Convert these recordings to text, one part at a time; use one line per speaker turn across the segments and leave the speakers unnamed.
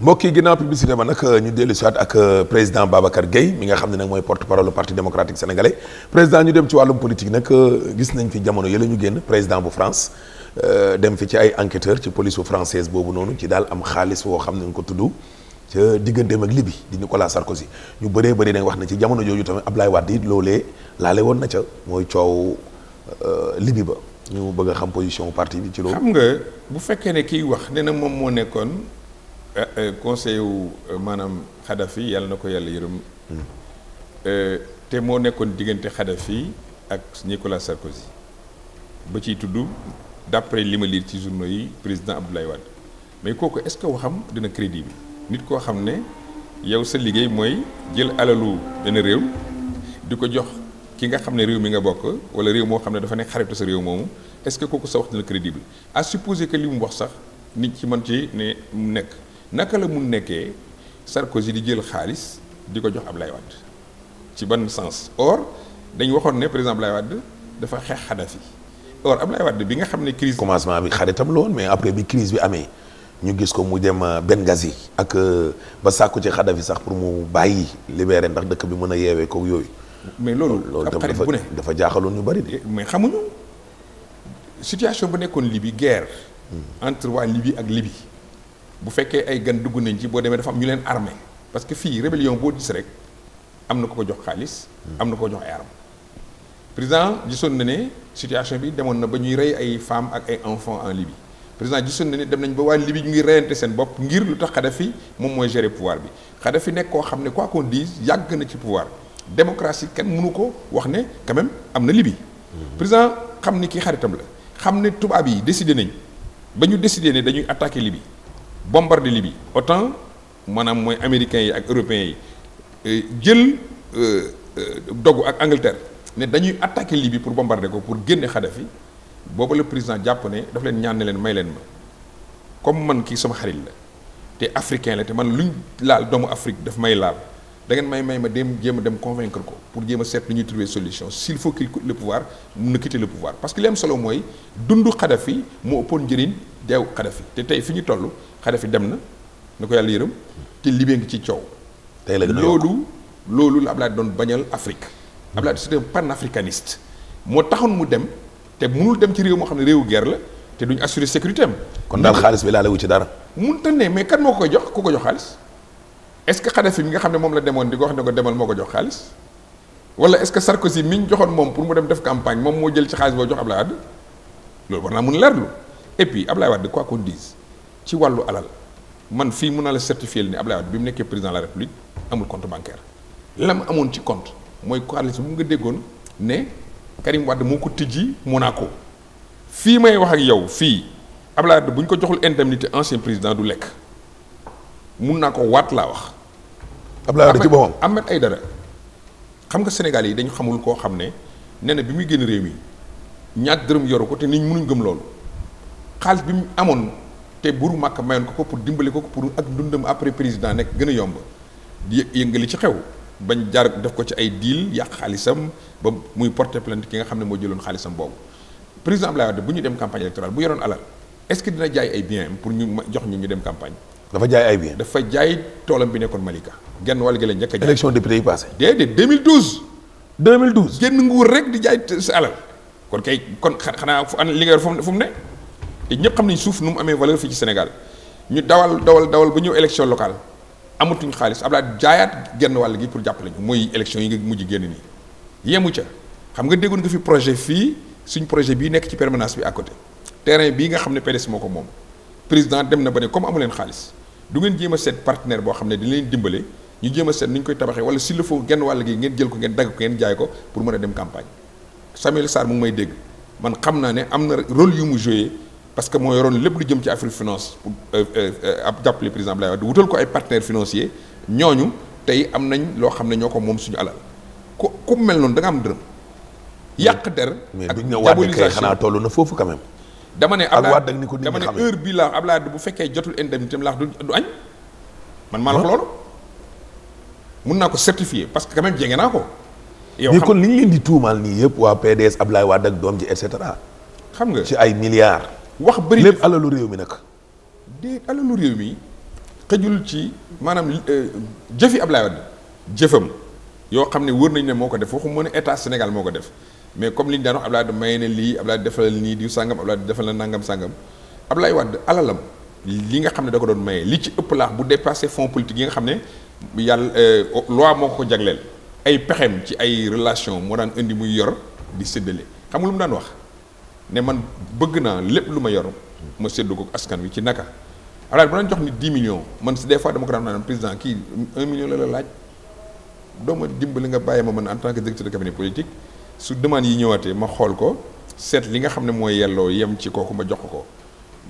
mbokk yi ginnaaw publicité ba nag ñu dellu si waat ak président Babacar Gueye mi nga xam ne nag mooy porte-parole du parti démocratique sénégalais président ñu dem ci wàllum politique nag gis nañ fi jamono yële ñu génn président bu France dem fi ci ay enquêteurs ci police française boobu noonu ci daal am xaalis woo xam ne nga ko tudd ca digganteem ak Libye di Nicolas Sarkozy ñu bëree bëri nag wax na ci jamono jooju tamit Ablaye Wade it loolee laale woon na ca mooy coow Libye ba ñu bëgg a xam position parti bi ci loolu.
xam nga bu fekkee ne kiy wax nee na moom moo nekkoon conseil wu maanaam Kadhafi yàlla na ko yàlla yërëm. te moo nekkoon diggante Kadhafi ak Nicolas Sarkozy ba ciy tudd d'après li ma lire ci journaux yi président Abdoulaye Wade mais kooku est-ce que waxam dina crédible nit koo xam ne yow sa liggéey mooy jël alalu benn réew di ko jox ki nga xam ne réew mi nga bokk wala réew moo xam ne dafa nekk xaritu sa réew moomu est-ce que kooku sa wax dina crédible à supposer que li mu wax sax nit ci mën ci ne mu nekk naka la mun nekkee Sarkozy di jël xaalis di ko jox Abdoulaye Wade ci ban sens or dañ waxoon ne président Abdoulaye Wade dafa xeex Kadhafi or Abdoulaye Wade bi nga xam ne crise
commencement bi xaritam la woon mais après bi crise bi amee ñu gis ko mu dem Benghazi ak ba sàkku ci Kadhafi sax pour mu bàyyi libéré ndax dëkk bi mën a yeewee ko yooyu.
mais loolu
tam
xarit bu ne
dafa jaaxaloon ñu bari de.
mais xamuñu situation ba nekkoon Libye guerre entre waa Libye ak Libye bu fekkee ay gan dugg nañ ci boo demee dafa am ñu leen armé parce que fii rébellion boo gis rek am na ko jox xaalis am na ko jox ay armes président gisoon na ne situation bi demoon na ba ñuy rey ay femmes ak ay enfants en Libye président gisoon na ne dem nañ ba waa Libye ñu ngi reyante seen bopp ngir lu tax Kadhafi moom mooy gérer pouvoir bi Kadhafi nekk koo xam ne quoi qu'on dise yàgg na ci pouvoir démocratie kenn mënu ko wax ne quand même am na Libye président xam ni kii xaritam la xam ne tubaab yi décidé nañ ba ñu décidé ne dañuy attaquer Libye bombarder Libye autant maanaam mooy américains yi ak européens yi jël dogu ak Angleterre ne dañuy attaquer Libye pour bombarder ko pour génne Kadhafi booba le président jàpp ne daf leen ñaan ne leen may leen ma comme man kii sama xarit la te africain la te man luñ laal doomu Afrique daf may laal da ngeen may ma dem jéem a dem convaincre ko pour jéem a seet lu ñuy trouver solution s'il faut qu'il quitte le pouvoir mun na quitter le pouvoir parce que li am solo mooy dundu Kadhafi moo ëppoon njëriñ deew Kadhafi te tey fi ñu toll Kadhafi dem na ko yàlla yërëm te Libye ngi ci coow.
tey la gën a
loolu la Abdoulaye doon bañal Afrique. Abdoulaye c'est un panafricaniste moo taxoon mu dem te mënul dem ci réew moo xam ne réewu guerre la te duñ assurer sécurité am.
kon daal xaalis bi laale wu ci dara.
mënut a ne mais kan moo ko koy jox ku ko jox xaalis. est-ce que Kadhafi mi nga xam ne moom la demoon di ko wax ne ko demal moo ko jox xaalis wala est-ce que Sarkozy mi ñu joxoon moom pour mu dem def campagne moom moo jël ci xaalis boo jox Abdoulaye Wade loolu war naa mun leerlu et puis Abdoulaye Wade quoi qu'on dise ci wàllu alal man fii mun naa la certifier ni Abdoulaye Wade bi mu nekkee président de la République amul compte bancaire la mu amoon ci compte mooy xaalis bu nga déggoon ne Karim Wade moo ko tijji Monaco fii may wax ak yow fii Abdoulaye Wade bu ñu ko joxul indemnité ancien président du lekk mun naa ko waat laa wax.
Abdoulaye Wade ci boppam
Ahmed Aïdara xam nga Sénégal yi dañu xamul koo xam ne nee na bi muy génn réew mi ñaat dërëm yoru ko te nit ñi mënuñ gëm loolu xaalis bi mu amoon te buru Màkka mayoon ko pour dimbali ko pour ak dundam après président nekk gën a yomb di yëngali ci xew bañ jaar def ko ci ay deal yàq xaalisam ba muy porter plainte ki nga xam ne moo jëloon xaalisam boobu président Abdoulaye Wade bu ñu dem campagne électorale bu yoroon alal est-ce que dina jaay ay biens pour ñu jox ñu dem campagne.
dafa jaay ay biens.
dafa jaay toolam bi nekkoon Malika genn wàll gi la njëkk a jaay.
élection député yi passé.
déedéet 2012.
2012
génn nguur rek di jaay sa alal kon kay kon xanaa li nga yor fu mu ne te ñëpp xam nañ suuf nu mu amee valeur fii ci Sénégal ñu dawal ba ñëw élection locale amatuñ xaalis Abdoulaye jaayaat genn wàll gi pour jàppale ñu mooy élection yi nga mujj génn nii yemu ca xam nga déggoon nga fi projet fii suñ projet bii nekk ci permanence bi à côté terrain bii nga xam ne PDS moo ko moom président dem na ba ne comme amu leen xaalis du ngeen jéem a seet partenaire boo xam ne dina leen dimbale ñu jéem a seet nu ñu koy tabaxee wala s'il le faut genn wàll gi ngeen jël ko ngeen dagg ko ngeen jaay ko pour mën a dem campagne Samuel Sarr mu ngi may dégg man xam naa ne am na rôle yu mu joué parce que moo yoroon lépp lu jëm ci Afrique finance pour ab jàppale président Abdoulaye Wade wutal ko ay partenaires financiers ñooñu tey am nañ loo xam ne ñoo ko moom suñu alal ku mel noonu da nga am dërëm yàq der
mais
ak
duñ ne Wade kay xanaa toll na foofu quand même.
dama ne
Abdoulaye
dama ne heure bii la Abdoulaye bu fekkee jotul indemnité am laax du añ man maa la wax loolu mun naa ko certifier parce que quand même jege naa ko. yow
mais kon li ñu leen di tuumaal nii yëpp waa PDS Abdoulaye Wade ak doom ji et cetera.
xam nga
ci ay milliards.
wax bëri
lépp alalu réew mi nag.
déet alalu réew mi xëjul ci maanaam jëfi Ablaye Wade jëfam yoo xam ne wër nañ ne moo ko def waxu mën a état Sénégal moo ko def mais comme li ñu daan wax Ablaye Wade maye na lii Ablaye defal nii diw sàngam Ablaye defal na nangam sàngam Ablaye Wade alalam li nga xam ne da ko doon maye li ci ëpp laax bu dépassé fonds politique yi nga xam ne yàlla loi moo ko jagleel ay pexem ci ay relation moo daan indi muy yor di séddale xam nga lu mu daan wax ne man bëgg naa lépp lu ma yor ma séddu ko askan wi ci naka Ablaye bu daan jox nit 10 millions man des fois dama ko daan naan président kii 1 million la laaj doo ma dimbali nga bàyyi ma man en tant que directeur de cabinet politique su demande yi ñëwaatee ma xool ko seet li nga xam ne mooy yelloo yem ci kooku ma jox ko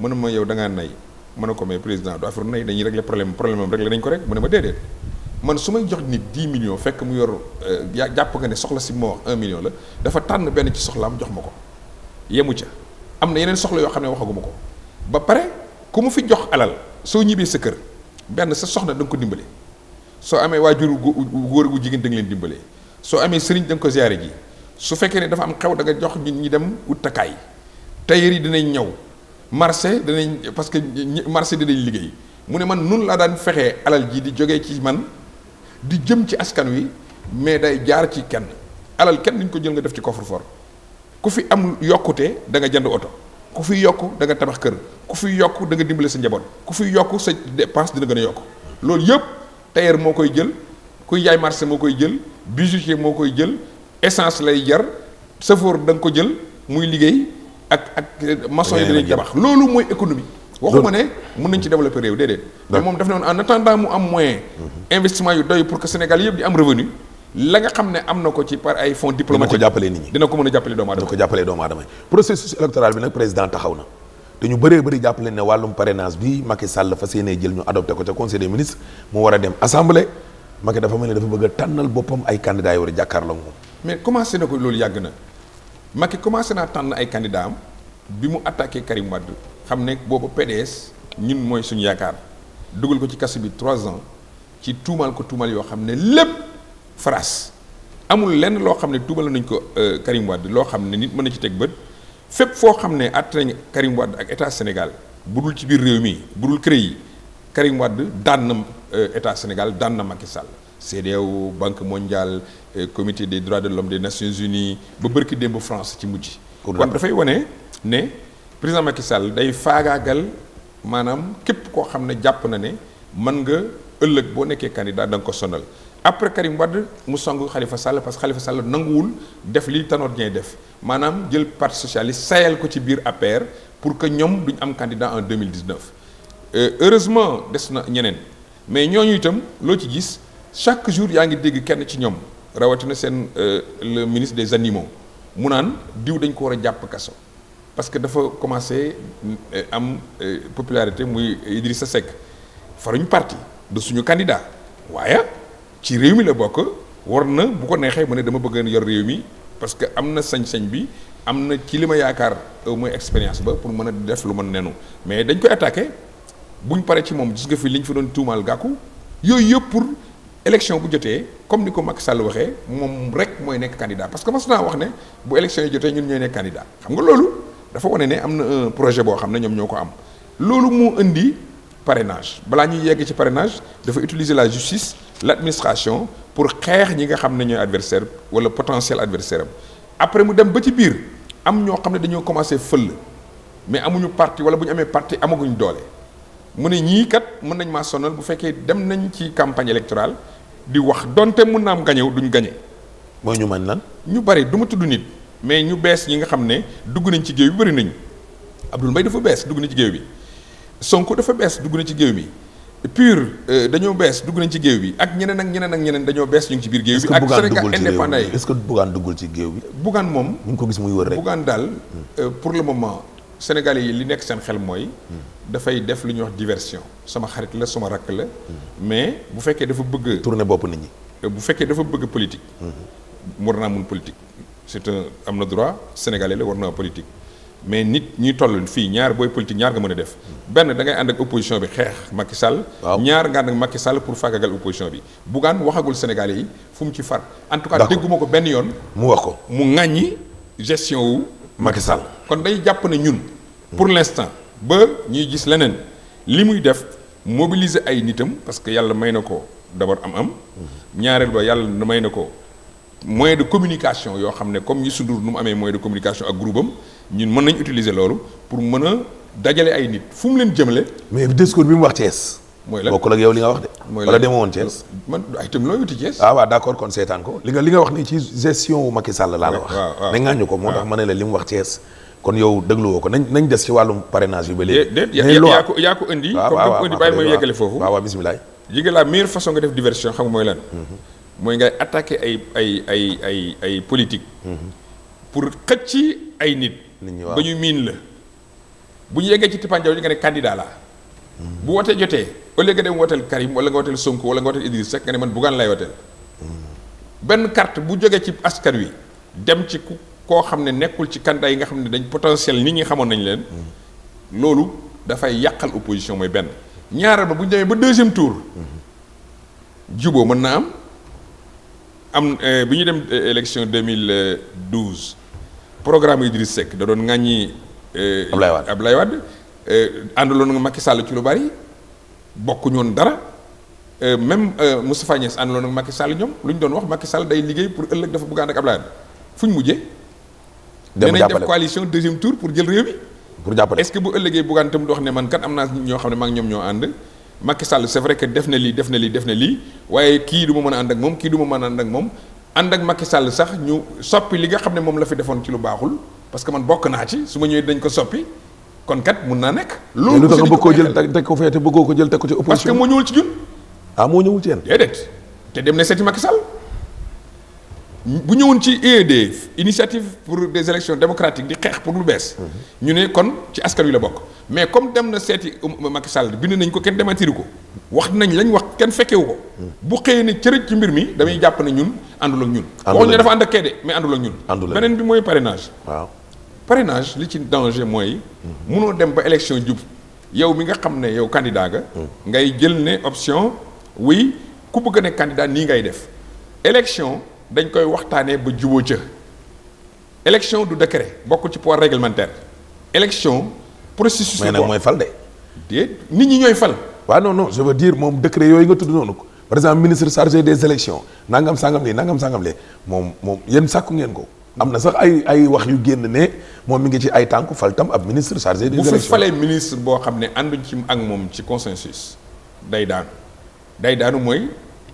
mu ne ma yow da ngaa nay ma ne ko mais président du affaire nay dañuy régler problème am régler nañ ko rek mu ne ma déedéet man su may jox nit 10 millions fekk mu yor jàpp nga ne soxla si ma wax 1 million la dafa tànn benn ci soxlaam jox ma ko yemu ca am na yeneen soxla yoo xam ne waxaguma ko ba pare ku mu fi jox alal soo ñibbee sa kër benn sa soxna da nga ko dimbale soo amee waajur góor gu jigéen da nga leen dimbale soo amee sëriñ da nga ko ziyaare ji su fekkee ne dafa am xew da nga jox nit ñi dem ut takkaay tailleur yi dinañ ñëw marché danañ parce que marché dinañ liggéey mu ne man nun laa daan fexee alal ji di jógee ci man di jëm ci askan wi mais day jaar ci kenn alal kenn duñ ko jël nga def ci coffre-fort ku fi am yokkute da nga jënd oto ku fi yokk da nga tabax kër ku fi yokk da nga dimbale sa njaboot ku fi yokk sa dépense dina gën a yokk loolu yëpp tailleur moo koy jël kuy jaay marché moo koy jël bijoutier moo koy jël essence lay jar chauffeur da nga ko jël muy liggéey ak maçon yi dinañ tabax loolu mooy économie waxuma ne mën nañ ci développer réew déedéet mais moom daf ne woon en attendant mu am moyen investissement yu doy pour que Sénégal yëpp di am revenu la nga xam ne am na ko ci par ay fonds diplomatiques
dina ko jàppale nit ñi
dina ko mën a jàppale doomu aadama
dina ko jàppale doomu aadama processus électoral bi nag président taxaw na te ñu bëree bëri jàppale ne wàllum parrainage bi Macky Sall fas yéenee jël ñu adopté ko ca conseil des ministres mu war a dem assemblée Macky dafa mel ne dafa bëgg a tànnal boppam ay candidats yi war a jàkkaarloo moom
mais commencé na ko loolu yàgg na Macky commencé naa tànn ay candidats am bi mu attaqué Karim Wade xam ne boobu PDS ñun mooy suñu yaakaar dugal ko ci kaso bi 3 ans ci tuumal ko tuumal yoo xam ne lépp faras amul lenn loo xam ne tuumal nañ ko Karim Wade loo xam ne nit mën na ci teg bët fépp foo xam ne àtte nañ Karim Wade ak état Sénégal budul ci biir réew mi budul CREI yi Karim Wade daan na état Sénégal daan na Macky Sall CEDEAO Banque mondiale comité des droits de l'homme des Nations Unies ba bërki démb France ci mujj kon dafay wane ne président Macky Sall day faagaagal maanaam képp koo xam ne jàpp na ne mën nga ëllëg boo nekkee candidat da nga ko sonal après Karim Wade mu song Khalifa Sall parce que Khalifa Sall nanguwul def li Tanor Dieng def maanaam jël parti socialiste sayal ko ci biir APR pour que ñoom duñ am candidat en 2019 heureusement des na ñeneen mais ñooñu itam loo ci gis chaque jour yaa ngi dégg kenn ci ñoom rawatina seen le ministre des animaux mu naan diw dañ ko war a jàpp kaso parce que dafa commencé am popularité muy Idrissa Seck faruñu parti de suñu candidat waaye ci réew mi la bokk war na bu ko neexee mu ne dama bëgg yor réew mi parce que am na sañ-sañ bi am na ci li ma yaakaar mooy expérience ba pour mën a def lu mën nenu mais dañ koy attaqué buñ paree ci moom gis nga fi li ñu fi doon tuumaal gàkku yooyu yëpp pour élection bu jotee comme ni ko Macky Sall waxee moom rek mooy nekk candidat parce que mas naa wax ne bu élection yi jotee ñun ñooy nekk candidat xam nga loolu dafa wane ne am na un projet boo xam ne ñoom ñoo ko am loolu moo indi parrainage balaa ñuy yegg ci parrainage dafa utiliser la justice l'administration pour xeex ñi nga xam ne ñooy adversaire wala potentiel adversaire am après mu dem ba ci biir am ñoo xam ne dañoo commencé fël mais amuñu parti wala bu ñu amee parti amaguñ doole mu ne ñii kat mën nañ maa sonal bu fekkee dem nañ ci campagne électorale di wax donte mën naa am gañew duñ gañe
mooy ñu man lan
ñu bari du ma tudd nit mais ñu bees ñi nga xam ne dugg nañ ci géew bi bëri nañu Abdoul Mbaye dafa bees dugg na ci géew bi Sonko dafa bees dugg na ci géew bi PUR dañoo bees dugg nañ ci géew bi ak ñeneen ak ñeneen ak ñeneen dañoo bees ñu ngi ci biir géew bi ak Sénégal indépendant yi
est-ce que Bougane duggul ci géew bi
Bougane moom
ñu ngi ko gis muy wër rek
Bougane daal pour le moment Sénégalais yi li nekk seen xel mooy dafay def lu ñuy wax diversion sama xarit la sama rakk la mais bu fekkee dafa bëgg
tourner bopp nit ñi
bu fekkee dafa bëgg politique war naa mun politique c'est un am na droit sénégalais la war naa politique mais nit ñuy toll fii ñaar booy politique ñaar nga mën a def benn da ngay ànd ak opposition bi xeex Macky Sall ñaar nga ànd ak Macky Sall pour faagagal opposition bi Bougane waxagul sénégalais yi fu mu ci far en tout cas dégguma ko benn yoon
mu wax ko
mu ŋàññi gestion wu Macky Sall kon day jàpp ne ñun pour l'instant ba ñuy gis leneen li muy def mobiliser ay nitam parce que yàlla may na ko d'abord am ñaareel ba yàlla may na ko moyen de communication yoo xam ne comme Youssou Ndour nu mu amee moyen de communication ak groupe am ñun mën nañ utiliser loolu pour mën a dajale ay nit fu mu leen jëmale.
mais discours bi mu wax Thiès.
mooy lan
bokkul ak yow li nga wax de.
mooy
wala demoo woon Thiès.
man ay itam looy wuti Thiès.
ah waaw d'accord kon seetaan ko li nga wax nii ci gestion wu Macky Sall laa la wax.
waaw
ne ngaañu ko moo tax ma ne la li mu wax Thiès. kon yow dégluwoo ko nañ des ci wàllum parrainage bi ba léegi.
yaa ko indi. comme indi bàyyi ma yeggale foofu.
waaw bismillah.
yi nga la meilleure façon nga def diversion xam nga mooy lan. mooy ngay attaquer ay politique. pour xëcc ay nit. ba ñu miin la. bu ñu yeggee ci tippanjaw yi nga ne candidat la bu wootee jotee au lieu nga dem wooteel Karim wala nga wooteel Sonko wala nga wooteel Idriss Seck nga ne man Bougane lay wooteel. benn carte bu jógee ci askan wi dem ci koo xam ne nekkul ci candidat yi nga xam ne dañ potentiel nit ñi xamoon nañ leen. loolu dafay yàqal opposition mooy benn. ñaareel ba bu ñu demee ba deuxième tour. juboo mën na am bi ñu dem élection 2012 programme Idriss Seck da doon ŋàññi. Ablaye Wade àndaloon nga Macky Sall ci lu bari bokkuñu woon dara même Moustapha Niasse àndaloon ak Macky Sall ñoom lu ñu doon wax Macky Sall day liggéey pour ëllëg dafa bëgg ànd ak Ablaye Wade fu ñu mujjee. dem jàppale def coalition deuxième tour pour jël réew mi. pour jàppale est-ce que bu ëllëgee bëggaan itam di wax ne man kat am naa ñoo xam ne maa ngi ñoom ñoo ànd Macky Sall c'est vrai que def na lii waaye kii du ma mën a ànd ak moom kii du ma mën a ànd ak moom ànd ak Macky Sall sax ñu soppi li nga xam ne moom la fi defoon ci lu baaxul. parce que man bokk naa ci su ma ñëwee dañ ko soppi kon kat mun naa nekk. loolu lu tax nga bëgg koo jël teg ko fee te bëggoo ko jël teg ko ci opposition. parce que moo ñëwul ci ñun. moo ñëwul ci yéen. déedéet te dem na seeti Macky Sall bu ñëwoon ci IED initiative pour des élections démocratiques di xeex pour lu bees. ñu ne kon ci askan wi la bokk. mais comme dem na seeti Macky Sall bind nañ ko kenn démentir ko wax nañ lañ wax kenn fekkewu ko. bu xëyee ne cërëj ci mbir mi damay jàpp ne ñun àndul ak ñun. waxuñ ne dafa ànd ak kee de mais àndul ak ñun. beneen bi mooy parrainage. waaw parrainage li ci danger mooy. munoo dem ba élection jub yow mi nga xam ne yow candidat nga. ngay jël ne option oui ku bëgg a ne candidat nii ngay def. élection dañ koy waxtaanee ba juboo ca. élection du décret bokkul ci pouvoir réglementaire. élection processus. mais nag mooy fal de. déet nit ñi ñooy fal.
waaw non je veux dire moom décret yooyu nga tudd noonu par exemple ministre chargé des élections nangam sangam lee moom yéen sàkku ngeen ko. am na sax ay wax yu génn ne moom mi ngi ci ay tànku fal tam ab ministre chargé des élections.
bu fi falee ministre boo xam ne ànduñ ci ak moom ci consensus day daanu mooy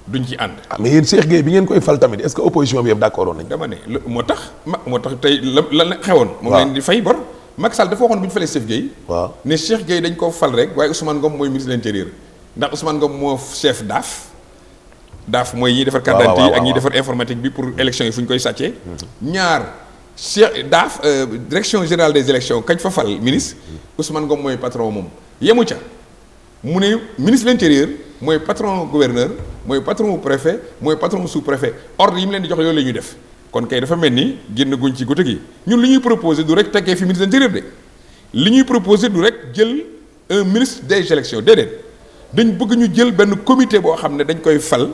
duñ ci ànd.
mais yéen Cheikh Gueye bi ngeen koy fal tamit est-ce que opposition bi yëpp d'accord woon nañ.
dama ne moo tax tey la xewoon. moom leen di fay bor. Macky Sall dafa waxoon bu ñu falee Cheikh Gueye. waaw ne Cheikh Gueye dañ koo fal rek waaye Ousmane Ngom mooy ministre de l'intérieur ndax Ousmane Ngom moo chef DAF mooy ñiy defar carte d'identité yi ak ñiy defar informatique bi pour élection yi fu ñu koy sàccee. ñaar Cheikh DAF direction générale des élections kañ fa fal ministre Ousmane Ngom mooy patron moom yemu ca mu ne ministre de l'intérieur mooy patron gouverneur mooy patron préfet mooy patron sous-préfet ordre yi mu leen di jox yooyu la ñuy def. kon kay dafa mel ni génn guñ ci guddi gi ñun li ñuy proposer du rek teggee fi ministre de l'intérieur de li ñuy proposer du rek jël un ministre des élections déedéet dañ bëgg ñu jël benn comité boo xam ne dañ koy fal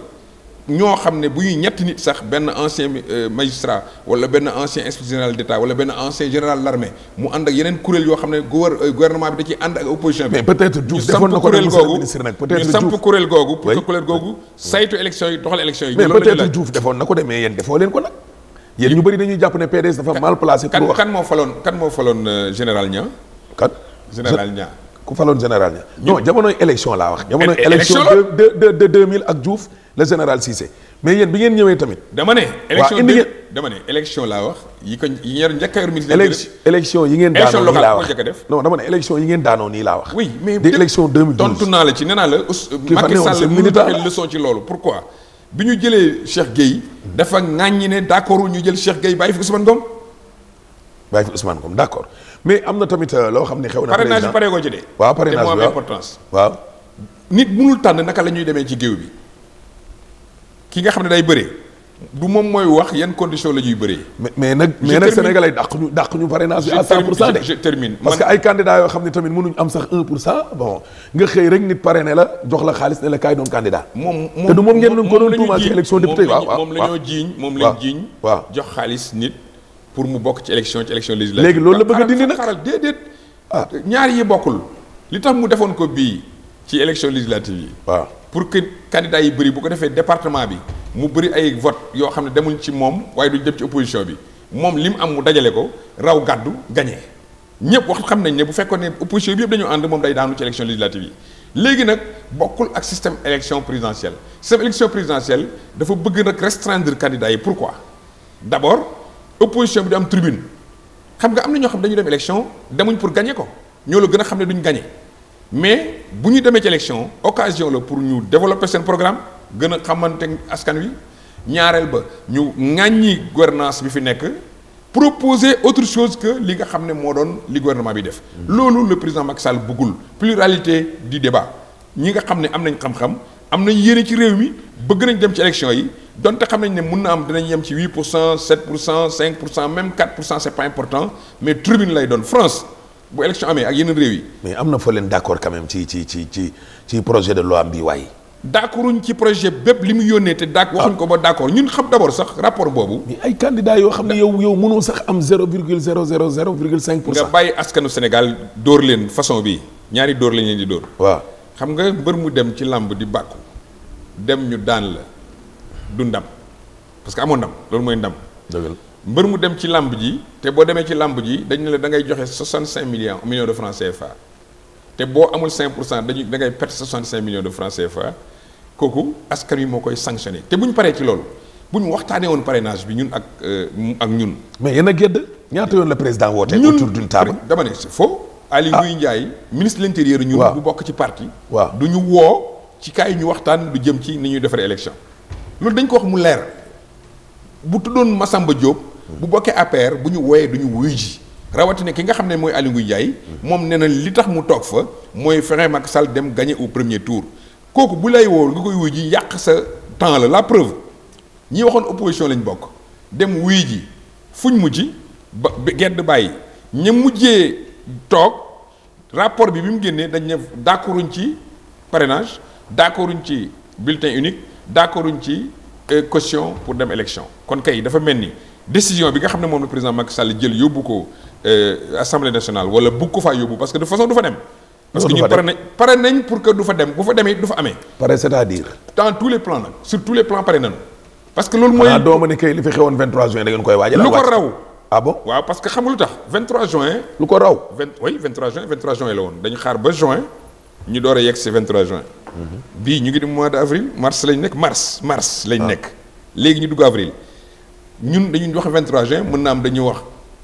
ñoo xam ne bu ñuy ñetti nit sax benn ancien magistrat wala benn ancien inspecteur général d'État wala benn ancien général l'armée mu ànd ak yeneen kuréel yoo xam ne gouvernement bi da ciy ànd ak opposition bi.
mais peut-être Diouf defoon na ko ministre nag peut-être
ñu samp kuréel googu pour que kuréel googu saytu élection yi doxal élection yi.
mais peut-être Diouf defoon na ko de mais yéen defoo leen ko nag. yéen ñu bëri dañuy jàpp ne PDS dafa mal placé. pour wax
kan moo faloon général Niang. général Niang.
ku faloon général Niang. non jamonoy élection laa wax. jamonoy élection de 2000 ak Diouf le général Cissé mais yéen bi ngeen ñëwee tamit.
dama ne. élection laa wax yi yor njëkk a yor ministre.
élection yi ngeen daanoo nii laa wax
élection locale
non dama ne élection yi ngeen daanoo nii laa wax.
oui mais
di élection 2012
tontu naa la ci nee naa la. Macky Sall mënu joxe leçon ci loolu pourquoi. bi ñu jëlee Cheikh Gueye dafa ŋàññi ne d'accord ñu jël Cheikh Gueye bàyyi fi Ousmane Ngom d'accord mais am na tamit loo xam ne xew na. parrainage bi pareegoo ci de.
waaw parrainage bi
te moo am importance. waaw nit mënul tànn naka la ñuy demee ci géew bi ki nga xam ne day bëree du moom mooy wax yan conditions la ñuy bëree.
mais nag Sénégalais dàq ñu parrainage bi à 100% de.
je termine
parce que ay candidats yoo xam ne tamit mënuñ am sax 1% bon nga xëy rek nit parrainé la jox la xaalis ne la kaay doon candidat. te du moom ngeen doon ko doon tuumaal ci élection député
moom la ñoo jiiñ
waaw
jox xaalis nit pour mu bokk ci élection législative.
léegi loolu la bëgg a dindi nag
xaaral déedéet ñaar yi bokkul li tax mu defoon ko bii ci élection législative yi.
waaw
pour que candidat yi bëri bu ko defee département bi mu bëri ay vote yoo xam ne demuñ ci moom waaye duñ dem ci opposition bi moom li mu am mu dajale ko raw gàddu gagné ñëpp wax xam nañ ne bu fekkoon ne opposition bi yëpp dañoo ànd moom day daanu ci élection législative yi. léegi nag bokkul ak système élection présidentielle système élection présidentielle dafa bëgg nag restreindre candidats yi pourquoi d'abord opposition bi di am tribune xam nga am na ñoo xam dañu dem élection demuñ pour gagner ko ñoo la gën a xam ne duñ gagner mais bu ñu demee ci élection occasion la pour ñu développer seen programme gën a xamante askan wi ñaareel ba ñu ŋàññi gouvernance bi fi nekk proposer autre chose que li nga xam ne moo doon li gouvernement bi def. loolu le président Macky Sall bëggul pluralité du débat ñi nga xam ne am nañ xam-xam am nañ yéene ci réew mi bëgg nañ dem ci élection yi donte xam nañ ne mun na am dinañ yem ci 8% 7% 5% même 4% c'est pas important mais tribune lay doon France bu élection amee ak yeneen réew yi.
mais am na fa leen d'accord quand même ci projet de loi bi waay.
d'accorduñ ci projet bépp li mu yónnee te waxuñ ko ba d'accord ñun xam d'abord sax rapport boobu.
mais ay candidats yoo xam ne yow mënoo sax am 0,000,5%.
nga bàyyi askanu Sénégal dóor leen façon bi ñaari dóor lañ leen di dóor.
waaw
xam nga mbër mu dem ci làmb di bàkku dem ñu daan la du ndam parce que amoon ndam loolu mooy ndam.
dëgg la
mbër mu dem ci làmb ji te boo demee ci làmb ji dañ ne la da ngay joxe 65 millions de francs CFA te boo amul 5% da ngay perte 65 millions de francs CFA. kooku askan wi moo koy sanctionné te bu ñu paree ci loolu bu ñu waxtaanee woon parrainage bi ñun ak ñun.
mais yéen a gedd ñaata yoon la président woote. autour d'une table
dama ne c'est faux. Aly Ngouille Ndiaye ministre de l'intérieur ñun. bu bokk ci parti.
waaw
du ñu woo ci kaay ñu waxtaan lu jëm ci ni ñuy defaree élection. loolu dañ ko wax mu leer bu tuddoon Massamba Diop. bu bokkee APR bu ñu wooyee du ñu wuyu ji. rawatina ki nga xam ne mooy Aly Ngouille Ndiaye. moom nee na li tax mu toog fa mooy fexe Macky Sall dem gagner au premier tour. kooku bu lay woo nga koy wuy ji yàq sa temps la preuve ñi waxoon opposition lañ bokk dem wuy ji fuñ mujj ba gedd bàyyi ña mujjee toog rapport bi mu génnee dañ ne d'accorduñ ci parrainage d'accorduñ ci bulletin unique d'accorduñ ci caution pour dem élection kon kay dafa mel ni décision bi nga xam ne moom le président Macky Sall jël yóbbu ko assemblée nationale wala bugg ko faa yóbbu parce que de façon du fa dem. parce que ñu pare nañ pour que du fa dem bu fa demee du fa amee.
pare c'est-à-dire.
dans tous les plans nag sur tous les plans pare nañu. parce que loolu mooy.
ah doo ma ne kay li fi xewoon 23 juin da ngeen koy waajal.
lu ko raw.
ah bon
waaw parce que xam nga lu tax 23 juin.
lu ko raw.
23 juin la woon dañu xaar ba juin ñu door a yegg si 23 juin. bii ñu ngi di mois de avril mars lañ nekk mars lañ nekk. léegi ñu dugg avril ñun dañuy wax 23 juin mën naa am dañuy wax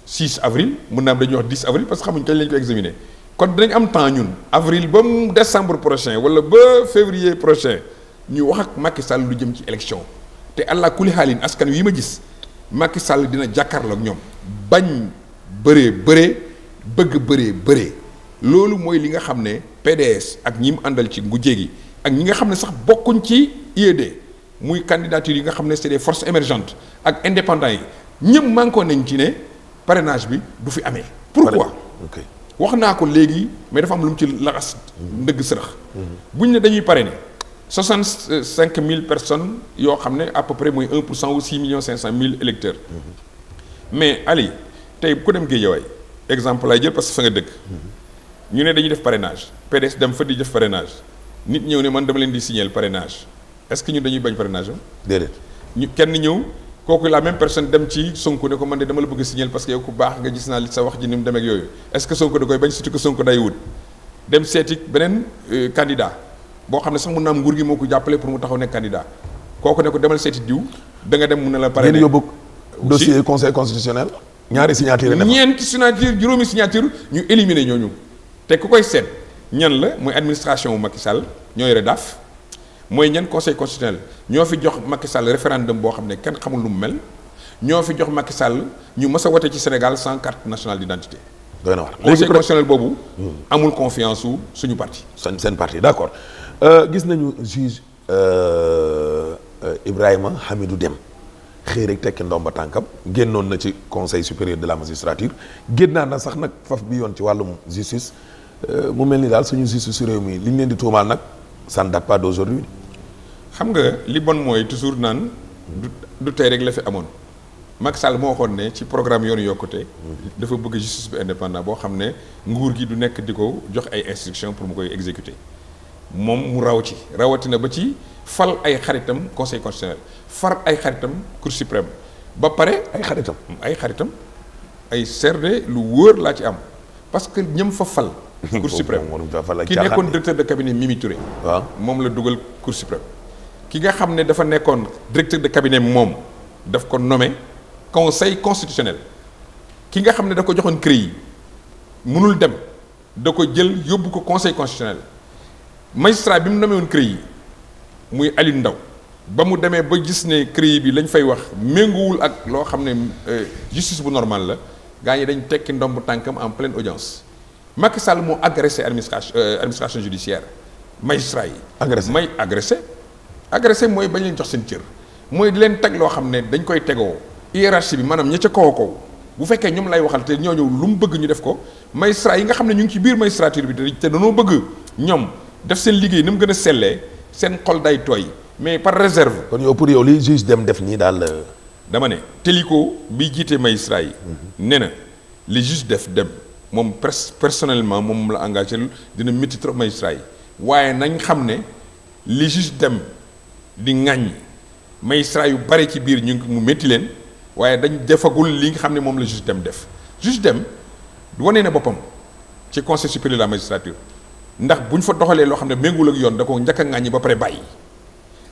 6 avril mën naa am dañuy wax 10 avril parce que xamuñ kañ lañ ko examiner. kon dinañ am temps ñun avril ba mu décembre prochain wala ba février prochain ñu wax ak Macky Sall lu jëm ci élection te allah kulli xaalin askan wi ma gis Macky Sall dina jàkkaarloo ak ñoom bañ bëgg bëree loolu mooy li nga xam ne PDS ak ñi mu àndal ci ngujje gi ak ñi nga xam ne sax bokkuñ ci IED muy candidature yi nga xam ne c'est des forces émergentes ak indépendants yi ñëpp manqué nañ ci ne parrainage bi du fi amee. pourquoi
ok.
wax naa ko léegi mais dafa am lu mu ci laxas ndëgg sërëx buñ ne dañuy parrainer 65 000 personnes yoo xam ne à peu près mooy 1% ou 6,5 millions électeurs mais Ali tey bu ko dem Guédiawaye exemple lay jël parce que fa nga dëkk ñu ne dañuy def parrainage PDS dem fa di def parrainage nit ñëw ne man dama leen di signer parrainage est-ce que ñun dañuy bañ parrainage am
déedéet
ñu kenn ñëw kooku la même personne dem ci Sonko ne ko man de dama la bëgg a signer parce que yow ku baax nga gis naa li sa wax ji ni mu demee ak yooyu est-ce que Sonko da koy bañ surtout que Sonko day wut dem seeti beneen candidat boo xam ne sax mun naa am nguur gi moo ko jàppale pour mu taxaw nekk candidat kooku ne ko demal seeti diw da nga dem mun na la pare.
ngeen yóbbu dossier conseil constitutionnel. ñaari signature yi
ñeenti signature juróomi signature ñu éliminer ñooñu te ku koy seet ñan la mooy administration wu Macky Sall ñoo yore daaf mooy ñan conseil constitutionnel ñoo fi jox Macky Sall référendum boo xam ne kenn xamul lu mu mel ñoo fi jox Macky Sall ñu mës a wote ci Sénégal sans carte nationale d'identité.
doy na war
conseil constitutionnel boobu. amul confiance su suñu parti.
seen parti d'accord gis nañu juge Ibrahima Hamidou Dème xëy rek tekki ndomba tànkam génnoon na ci conseil supérieur de la magistrature génnaan na sax nag faf bi yoon ci wàllum justice mu mel ni daal suñu justice su réew mi li ñu leen di tuumaal nag ça ne date pas d'aujourd'hui.
xam nga li bon mooy toujours naan du tey rek la fi amoon Macky Sall moo waxoon ne ci programme yoonu yokkute dafa bëgg justice bi indépendant boo xam ne nguur gi du nekk di ko jox ay instructions pour mu koy exécuter moom mu raw ci rawatina ba ci fal ay xaritam conseil constitutionnel far ay xaritam cour suprême ba pare.
ay xaritam
ay seede lu wóor laa ci am parce que ñëm fa fal. cour suprême ki nekkoon directeur de cabinet Mimi Touré.
waaw
moom la dugal cour suprême. ki nga xam ne dafa nekkoon directeur de cabinet moom daf ko nommé conseil constitutionnel ki nga xam ne da ko joxoon CREI mënul dem da ko jël yóbbu ko conseil constitutionnel magistrat bi mu nommé woon CREI muy Aliou Ndao ba mu demee ba gis ne CREI bi lañ fay wax méngoowul ak loo xam ne justice bu normal la gaa ñi dañ tekki ndomb tànkam en pleine audience Macky Sall moo agressé administration judiciaire magistrat yi. agressé mooy bañ leen jox seen cër mooy di leen teg loo xam ne dañ koy tegoo hiérarchie bi maanaam ña ca kaw a kaw bu fekkee ñoom lay waxal te ñooñu lu mu bëgg ñu def ko magistrat yi nga xam ne ñu ngi ci biir magistrature bi te dañoo bëgg ñoom def seen liggéey ni mu gën a sellee seen xol day tooy mais par réserve.
kon yow pour yow li juge dem def nii daal.
dama ne Téliko bi jiite magistrat yi. nee na li juge def dem moom personnellement moom la engagé dina métti trop magistrat yi waaye nañ xam ne li juge dem di ŋàññ magistrat yu bari ci biir ñu ngi mu métti leen waaye dañ defagul li nga xam ne moom la juge dem def juge dem wane na boppam ci conseil supérieur de la magistrature ndax bu ñu fa doxalee loo xam ne méngul ak yoon da ko njëkk a ŋàññi ba pare bàyyi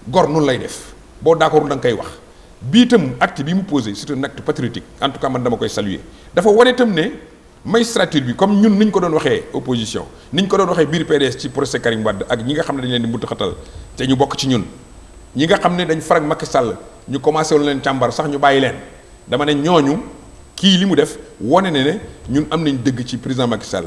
gor noonu lay def boo d'accordul da nga koy wax bii itam acte bi mu posé c'est un acte patriotique en tout cas man dama koy saluer dafa wane itam ne magistrature bi comme ñun ni ñu ko doon waxee opposition ni ñu ko doon waxee biir PDS ci procès Karim Wade ak ñi nga xam ne dañ leen di mbutt xatal te ñu bokk ci ñun ñi nga xam ne dañ farag Macky Sall ñu commencé woon leen càmbar sax ñu bàyyi leen dama ne ñooñu kii li mu def wane ne ñun am nañ dëgg ci président Macky Sall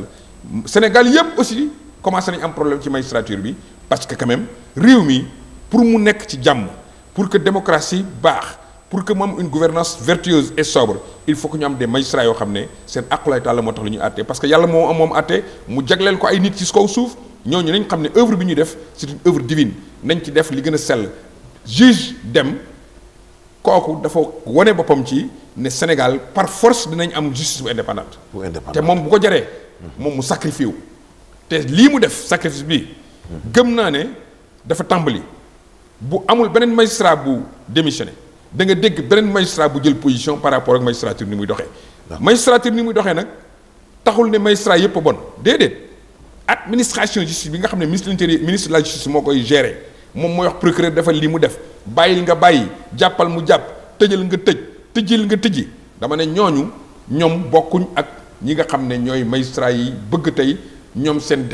Sénégal yëpp aussi commencé nañ am problème ci magistrature bi parce que quand même réew mi pour mu nekk ci jàmm pour que démocratie baax pour que mu am une gouvernance vertueuse et sobre il faut que ñu am des magistrats yoo xam ne seen aqulay taala moo tax lu ñu àtte parce que yàlla moom àtte mu jagleel ko ay nit ci kaw suuf ñooñu nañ xam ne œuvre bi ñuy def c'est une œuvre divine nañ ci def li gën a sell juge dem kooku dafa wane boppam ci ne Sénégal par force dinañ am justice bu indépendante te moom bu ko jaree moom mu sacrifié wu te lii mu def sacrifice bi gëm naa ne dafa tàmbali bu amul beneen magistrat bu démissionné da nga dégg beneen magistrat bu jël position par rapport ak magistrature ni muy doxee magistrature ni muy doxee nag taxul ne magistrat yëpp a bon déedéet administration justice bi nga xam ne ministre de l'intérieur ministre de la justice moo koy gérer moom mooy wax procureur defal lii mu def bàyyil nga bàyyi jàppal mu jàpp tëjal nga tëj tëjil nga tëji dama ne ñooñu ñoom bokkuñ ak ñi nga xam ne ñooy magistrat yi bëgg tey ñoom seen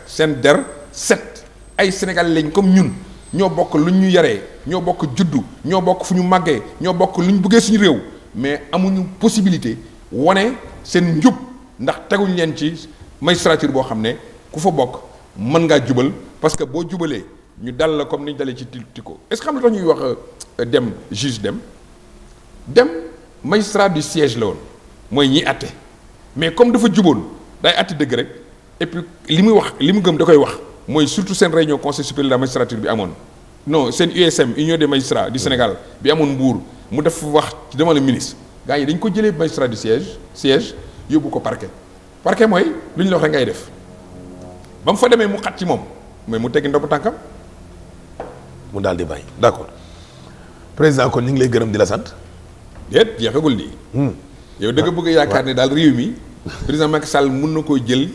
seen der set ay Sénégalais lañ comme ñun ñoo bokk lu ñu yaree ñoo bokk juddu ñoo bokk fu ñu màggee ñoo bokk lu ñu bëggee suñu réew mais amuñu possibilité wane seen njub ndax teguñ leen ci magistrature boo xam ne ku fa bokk mën ngaa jubal parce que boo jubalee ñu dal la comme ni ñu dalee ci Tiko est-ce que xam nga tax ñuy wax dem juge dem magistrat du siège la woon mooy ñiy àtte mais comme dafa juboon day àtte dëgg rek et puis li muy wax li mu gëm da koy wax mooy surtout seen réunion conseil supérieur de la magistrature bi amoon non seen USM union des magistrats du Sénégal bi amoon Mbour mu def wax ci devant le ministre gars yi dañ ko jëlee magistrat du siège yóbbu ko parquet mooy lu ñu la wax rek ngay def ba mu fa demee mu xat ci moom mais mu teggi ndopp tànkam
mu daal di bàyyi d'accord président kon ñu ngi lay gërëm di la sant.
déet jeexagul nii. yow da nga bëgg a yaakaar ne daal réew mi président Macky Sall mën na koo jël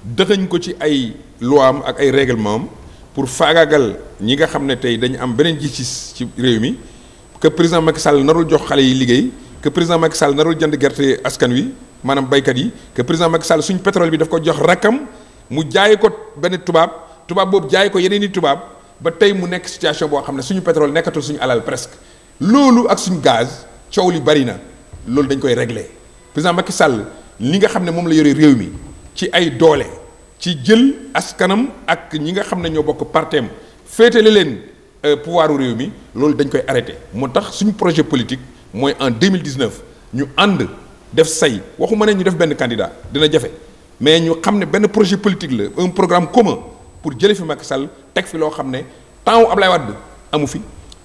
dëxañ ko ci ay loi am ak ay règlement am pour faagaagal ñi nga xam ne tey dañu am beneen gis-gis ci réew mi que président Macky Sall narul jox xale yi liggéey que président Macky Sall narul jënd gerte askan wi maanaam baykat yi que président Macky Sall suñ pétrole bi daf ko jox rakkam mu jaay ko benn tubaab boobu jaay ko yeneen i tubaab ba tey mu nekk situation boo xam ne suñu pétrole nekkatul suñu alal presque loolu ak suñu gaz coow li bari na loolu dañ koy régler président Macky Sall li nga xam ne moom la yore réew mi ci ay doole ci jël askanam ak ñi nga xam ne ñoo bokk parteem féetale leen pouvoiru réew mi loolu dañ koy arrêté moo tax suñu projet politique mooy en 2019 ñu ànd def say waxuma ne ñu def benn candidat dina jafe mais ñu xam ne benn projet politique la un programme commun pour jële fi Macky Sall teg fi loo xam ne temps wu Ablaye Wade amu fi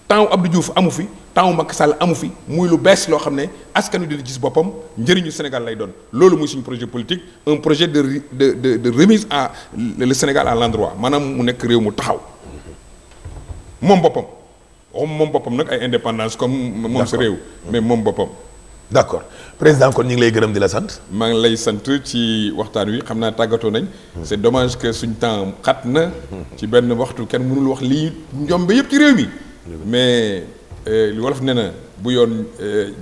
temps wu Abdou Diouf amu fi temps Macky Sall amu fi muy lu bees loo xam ne askan wi dina gis boppam njëriñu Sénégal lay doon loolu muy suñu projet politique un projet de remise à le Sénégal à l'endroit maanaam mu nekk réew mu taxaw moom boppam moom boppam nag ay indépendance comme moom sa réew mais moom boppam.
d'accord président kon ñu ngi lay gërëm di la sant.
maa ngi lay sant ci waxtaan wi xam naa tàggatoo nañ. c'est dommage que suñ temps xat na. ci benn waxtu kenn mënul wax lii njombe yëpp ci réew mi. mais li wolof nee na bu yoon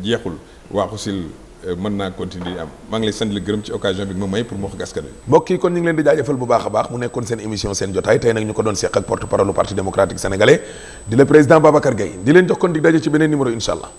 jeexul waaxu sil mën naa continuer am maa ngi lay sant la gërëm ci occasion bi ma may pour mu wax askan wi.
mbokk yi kon ñu ngi leen di jaajëfal bu baax a baax mu nekkoon seen émission seen jotaay tey nag ñu ko doon seq ak porte-parole du parti démocratique sénégalais di le président Babacar Gueye di leen jox kon dig daje ci beneen numéro incha allah.